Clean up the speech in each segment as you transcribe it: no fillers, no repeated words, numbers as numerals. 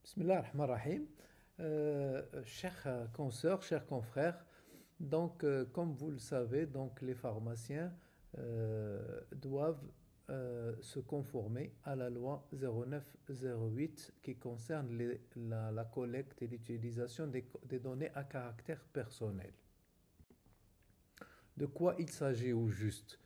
Bismillah ar-Rahman ar-Rahim. Chers consoeurs, chers confrères, comme vous le savez, les pharmaciens doivent se conformer à la loi 0908 qui concerne la collecte et l'utilisation des données à caractère personnel. De quoi il s'agit au juste?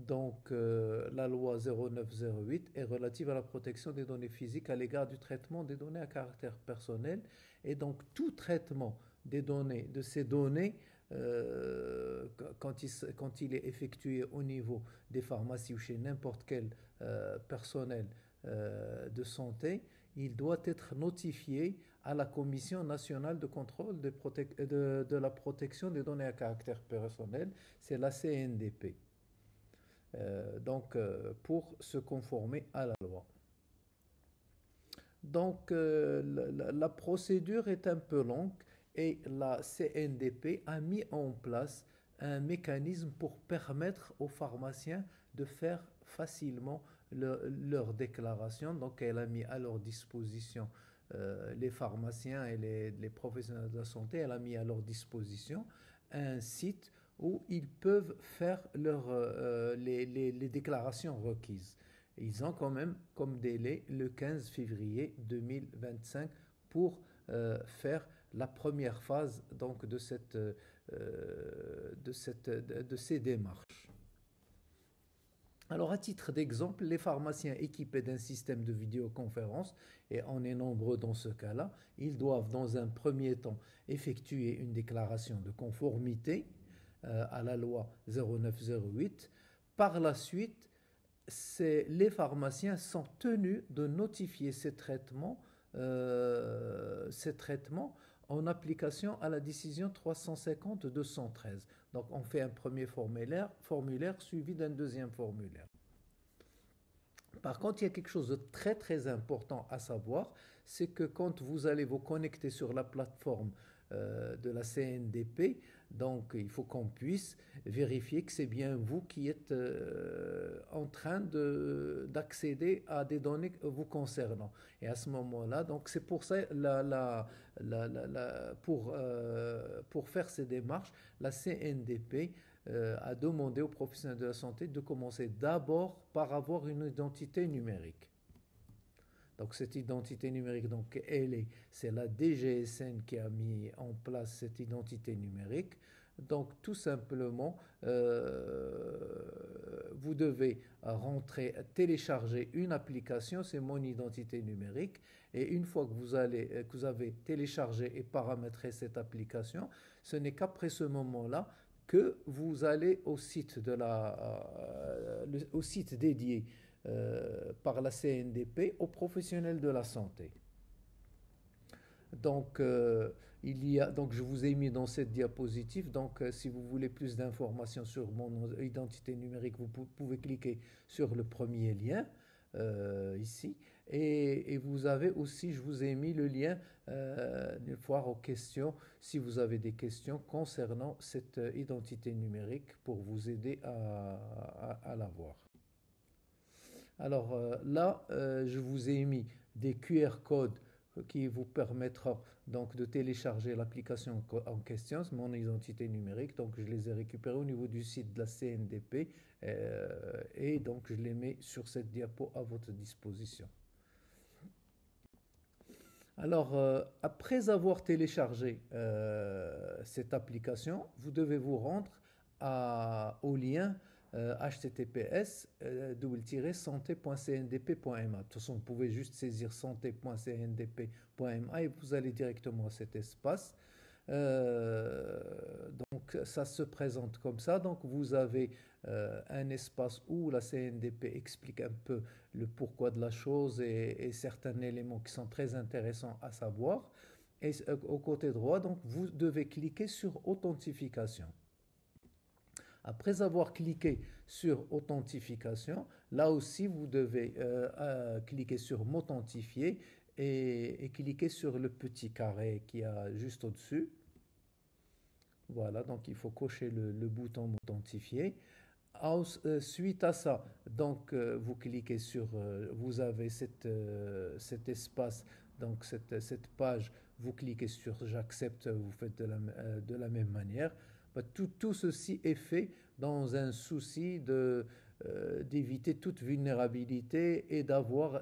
La loi 0908 est relative à la protection des données physiques à l'égard du traitement des données à caractère personnel. Et donc, tout traitement de ces données, quand il est effectué au niveau des pharmacies ou chez n'importe quel personnel de santé, il doit être notifié à la Commission nationale de contrôle de la protection des données à caractère personnel, c'est la CNDP. Pour se conformer à la loi. La procédure est un peu longue et la CNDP a mis en place un mécanisme pour permettre aux pharmaciens de faire facilement leur déclaration. Donc, elle a mis à leur disposition les pharmaciens et les professionnels de la santé, elle a mis à leur disposition un site où ils peuvent faire les déclarations requises. Ils ont quand même comme délai le 15 février 2025 pour faire la première phase de ces démarches. Alors, à titre d'exemple, les pharmaciens équipés d'un système de vidéoconférence, et on est nombreux dans ce cas-là, ils doivent dans un premier temps effectuer une déclaration de conformité à la loi 0908. Par la suite, les pharmaciens sont tenus de notifier ces traitements en application à la décision 350-213. Donc, on fait un premier formulaire suivi d'un deuxième formulaire. Par contre, il y a quelque chose de très très important à savoir, c'est que quand vous allez vous connecter sur la plateforme de la CNDP, donc il faut qu'on puisse vérifier que c'est bien vous qui êtes en train d'accéder à des données vous concernant. Et à ce moment-là, donc c'est pour ça, pour faire ces démarches, la CNDP a demandé aux professionnels de la santé de commencer d'abord par avoir une identité numérique. Donc cette identité numérique, c'est la DGSN qui a mis en place cette identité numérique. Donc tout simplement, vous devez télécharger une application, c'est mon identité numérique. Et une fois que vous avez téléchargé et paramétré cette application, ce n'est qu'après ce moment-là que vous allez au site dédié par la CNDP aux professionnels de la santé. Je vous ai mis dans cette diapositive. Si vous voulez plus d'informations sur mon identité numérique, vous pouvez cliquer sur le premier lien ici. Et vous avez aussi, je vous ai mis le lien une fois aux questions, si vous avez des questions concernant cette identité numérique pour vous aider à l'avoir. Alors je vous ai mis des QR codes qui vous permettra donc de télécharger l'application en question, mon identité numérique. Donc je les ai récupérés au niveau du site de la CNDP et donc je les mets sur cette diapo à votre disposition. Alors, après avoir téléchargé cette application, vous devez vous rendre au lien https://santé.cndp.ma. De toute façon, vous pouvez juste saisir santé.cndp.ma et vous allez directement à cet espace. Ça se présente comme ça. Donc vous avez un espace où la CNDP explique un peu le pourquoi de la chose et certains éléments qui sont très intéressants à savoir. Et au côté droit, donc vous devez cliquer sur authentification. Après avoir cliqué sur authentification, là aussi vous devez cliquer sur m'authentifier et cliquer sur le petit carré qui est juste au-dessus. Voilà, donc il faut cocher le bouton m'authentifier. Suite à ça, vous cliquez sur, vous avez cet espace, donc cette page, vous cliquez sur j'accepte, vous faites de la même manière. Bah, tout ceci est fait dans un souci d'éviter toute vulnérabilité et d'avoir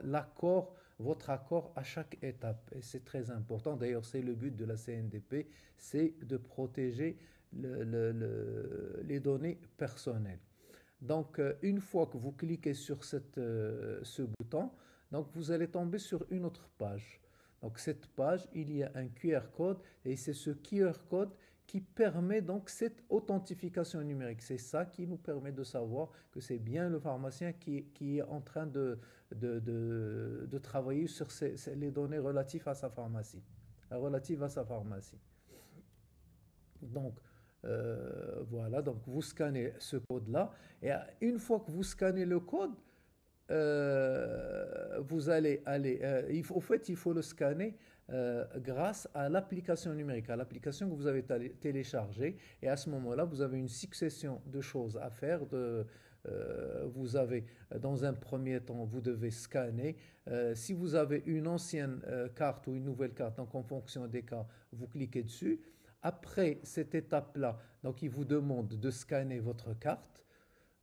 votre accord à chaque étape. Et c'est très important. D'ailleurs, c'est le but de la CNDP, c'est de protéger les données personnelles. Donc, une fois que vous cliquez sur ce bouton, donc vous allez tomber sur une autre page. Donc, cette page, il y a un QR code et c'est ce QR code qui permet donc cette authentification numérique. C'est ça qui nous permet de savoir que c'est bien le pharmacien qui est en train de travailler sur les données relatives à sa pharmacie. Relatives à sa pharmacie. Donc, voilà, donc vous scannez ce code-là, et une fois que vous scannez le code, vous allez aller, au fait, il faut le scanner grâce à l'application numérique, à l'application que vous avez téléchargée, et à ce moment-là, vous avez une succession de choses à faire. Vous avez, dans un premier temps, vous devez scanner. Si vous avez une ancienne carte ou une nouvelle carte, donc en fonction des cas, vous cliquez dessus. Après cette étape-là, donc il vous demande de scanner votre carte.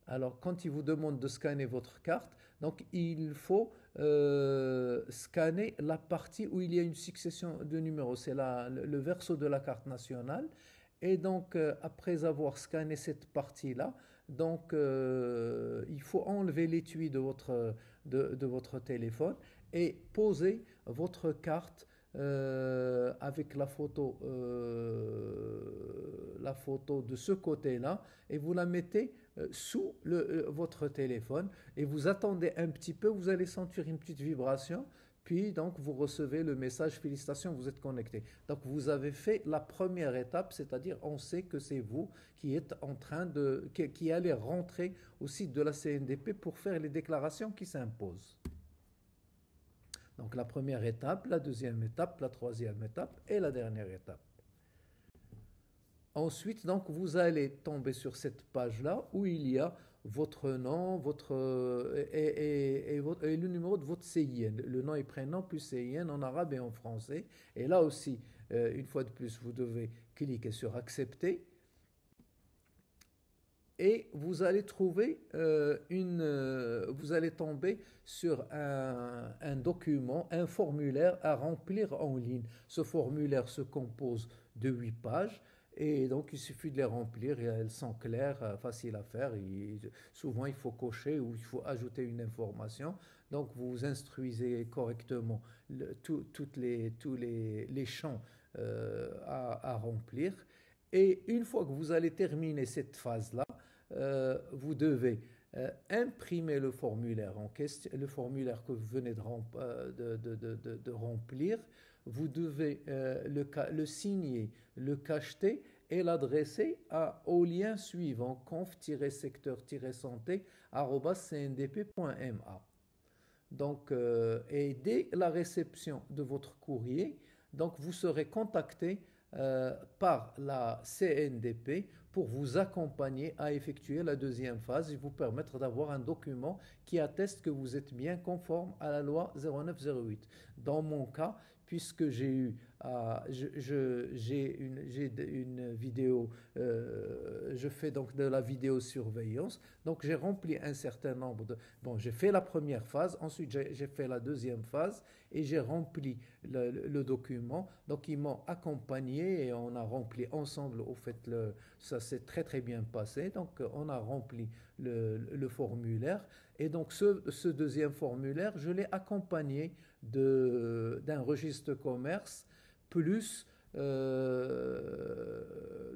Alors, quand il vous demande de scanner votre carte, donc il faut scanner la partie où il y a une succession de numéros. C'est le verso de la carte nationale. Et donc, après avoir scanné cette partie-là, donc il faut enlever l'étui de votre téléphone et poser votre carte avec la photo de ce côté-là, et vous la mettez sous votre téléphone et vous attendez un petit peu, vous allez sentir une petite vibration, puis donc vous recevez le message félicitations, vous êtes connecté. Donc vous avez fait la première étape, c'est-à-dire on sait que c'est vous qui êtes en train qui allez rentrer au site de la CNDP pour faire les déclarations qui s'imposent. Donc la première étape, la deuxième étape, la troisième étape et la dernière étape. Ensuite, donc, vous allez tomber sur cette page-là où il y a votre nom, et le numéro de votre CIN, le nom et prénom plus CIN en arabe et en français. Et là aussi, une fois de plus, vous devez cliquer sur accepter. Et vous allez trouver vous allez tomber sur un document, un formulaire à remplir en ligne. Ce formulaire se compose de 8 pages et donc il suffit de les remplir et elles sont claires, faciles à faire. Souvent il faut cocher ou il faut ajouter une information. Donc vous instruisez correctement tous les champs à remplir. Et une fois que vous allez terminer cette phase-là, vous devez imprimer le formulaire en question, le formulaire que vous venez de remplir. Vous devez le signer, le cacheter et l'adresser au lien suivant conf-secteur-santé@cndp.ma. Donc, et dès la réception de votre courrier, donc vous serez contacté par la CNDP pour vous accompagner à effectuer la deuxième phase et vous permettre d'avoir un document qui atteste que vous êtes bien conforme à la loi 0908. Dans mon cas, puisque j'ai une vidéo, je fais donc de la vidéosurveillance, donc j'ai rempli un certain nombre de... Bon, j'ai fait la première phase, ensuite j'ai fait la deuxième phase et j'ai rempli le document. Donc ils m'ont accompagné et on a rempli ensemble, au fait, ça s'est très très bien passé. Donc on a rempli le formulaire et donc ce deuxième formulaire, je l'ai accompagné d'un registre de commerce plus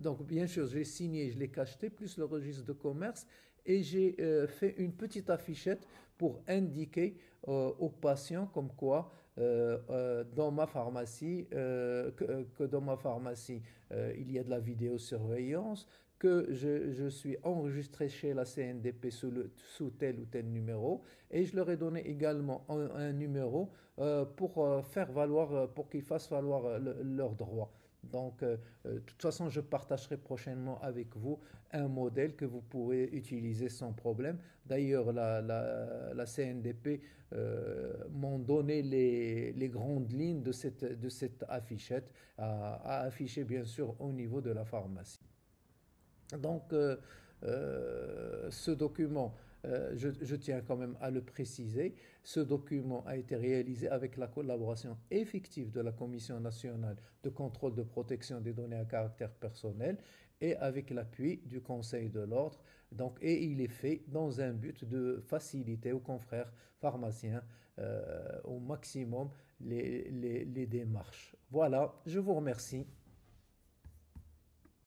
donc bien sûr je l'ai signé, je l'ai cacheté plus le registre de commerce et j'ai fait une petite affichette pour indiquer aux patients comme quoi dans ma pharmacie que dans ma pharmacie il y a de la vidéosurveillance, que je suis enregistré chez la CNDP sous tel ou tel numéro, et je leur ai donné également un numéro pour faire valoir, pour qu'ils fassent valoir leurs droits. Donc, de toute façon, je partagerai prochainement avec vous un modèle que vous pourrez utiliser sans problème. D'ailleurs, la CNDP m'ont donné les grandes lignes de cette affichette à afficher, bien sûr, au niveau de la pharmacie. Donc, ce document, je tiens quand même à le préciser, ce document a été réalisé avec la collaboration effective de la Commission nationale de contrôle de protection des données à caractère personnel et avec l'appui du Conseil de l'ordre. Donc, et il est fait dans un but de faciliter aux confrères pharmaciens au maximum les démarches. Voilà, je vous remercie.